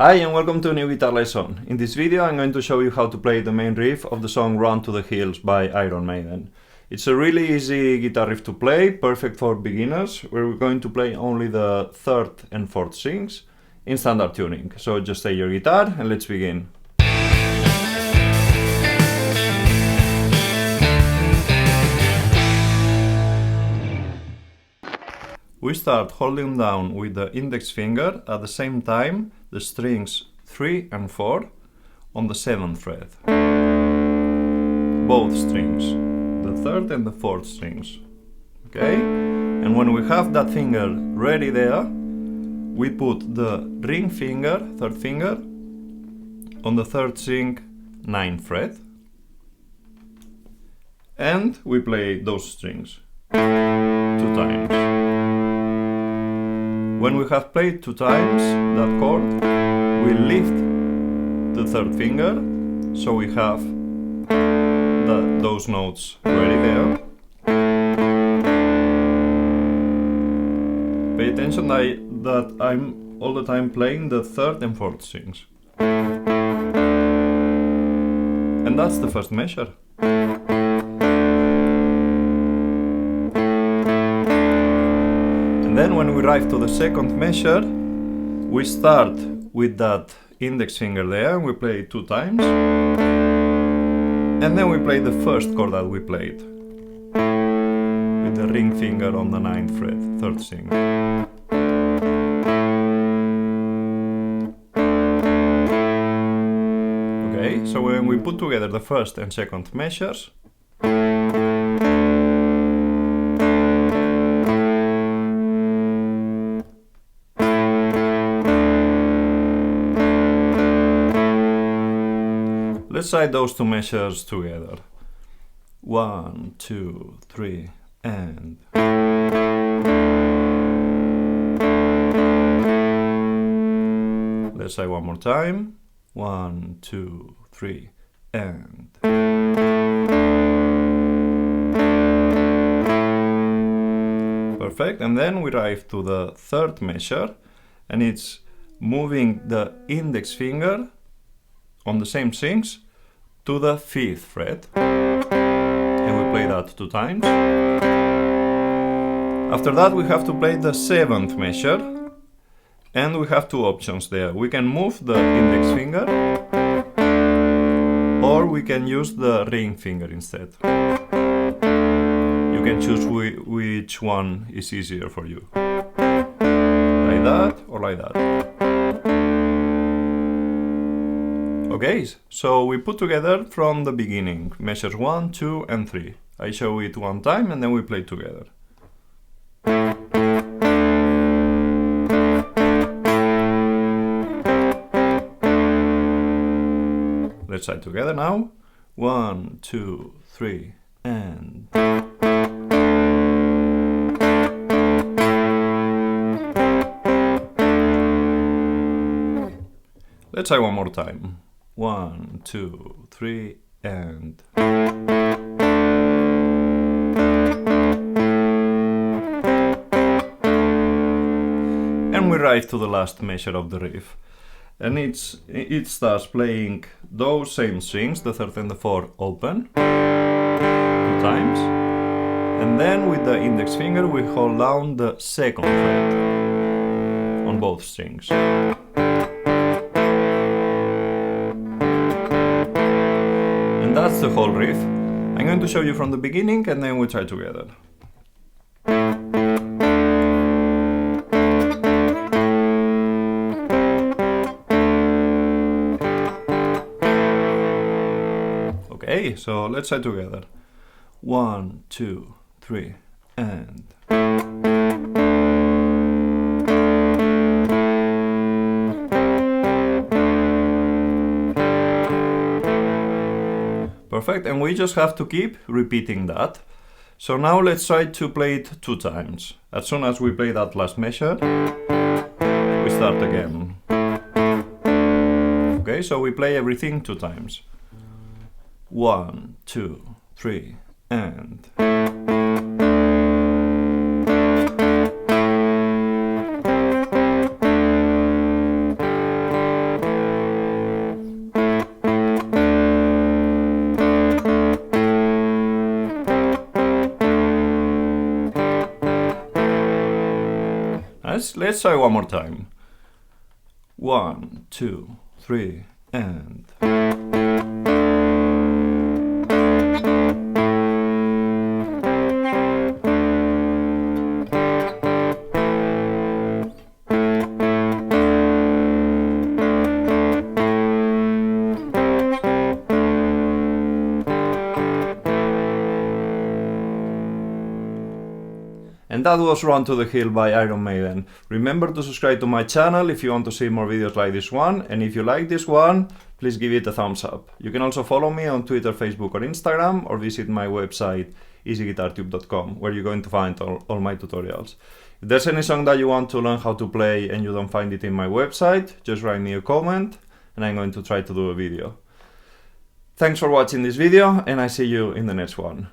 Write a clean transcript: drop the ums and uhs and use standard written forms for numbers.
Hi and welcome to a new guitar lesson. In this video I'm going to show you how to play the main riff of the song Run to the Hills by Iron Maiden. It's a really easy guitar riff to play, perfect for beginners, where we're going to play only the third and fourth strings in standard tuning. So just take your guitar and let's begin. We start holding down with the index finger at the same time the strings 3 and 4 on the 7th fret. Both strings, the third and the fourth strings. Okay? And when we have that finger ready there, we put the ring finger, third finger, on the third string 9th fret. And we play those strings 2 times. When we have played 2 times that chord, we lift the third finger, so we have those notes ready there. Pay attention that I'm all the time playing the third and fourth strings. And that's the first measure. Then when we arrive to the second measure, we start with that index finger there and we play it 2 times. And then we play the first chord that we played with the ring finger on the 9th fret, third string. Okay, so when we put together the first and second measures, let's try those 2 measures together. 1, 2, 3, and. Let's try one more time. 1, 2, 3, and. Perfect. And then we arrive to the third measure, and it's moving the index finger on the same strings to the 5th fret, and we play that 2 times. After that we have to play the 7th measure, and we have 2 options there. We can move the index finger, or we can use the ring finger instead. You can choose which one is easier for you, like that or like that. Okay, so we put together from the beginning, measures 1, 2 and 3. I show it one time and then we play together. Let's try together now. 1, 2, 3 and. Let's try one more time. 1, 2, 3 and. And we arrive to the last measure of the riff. And it starts playing those same strings, the third and the fourth open, 2 times. And then with the index finger we hold down the 2nd fret on both strings. And that's the whole riff. I'm going to show you from the beginning and then we try together. Okay, so let's try together. 1, 2, 3 and. Perfect, and we just have to keep repeating that. So now let's try to play it 2 times. As soon as we play that last measure, we start again. Okay, so we play everything 2 times. 1, 2, 3 and. Let's try one more time. 1, 2, 3, and... And that was Run to the Hill by Iron Maiden. Remember to subscribe to my channel if you want to see more videos like this one, and if you like this one, please give it a thumbs up. You can also follow me on Twitter, Facebook or Instagram, or visit my website EasyGuitarTube.com, where you're going to find all my tutorials. If there's any song that you want to learn how to play and you don't find it in my website, just write me a comment and I'm going to try to do a video. Thanks for watching this video, and I see you in the next one.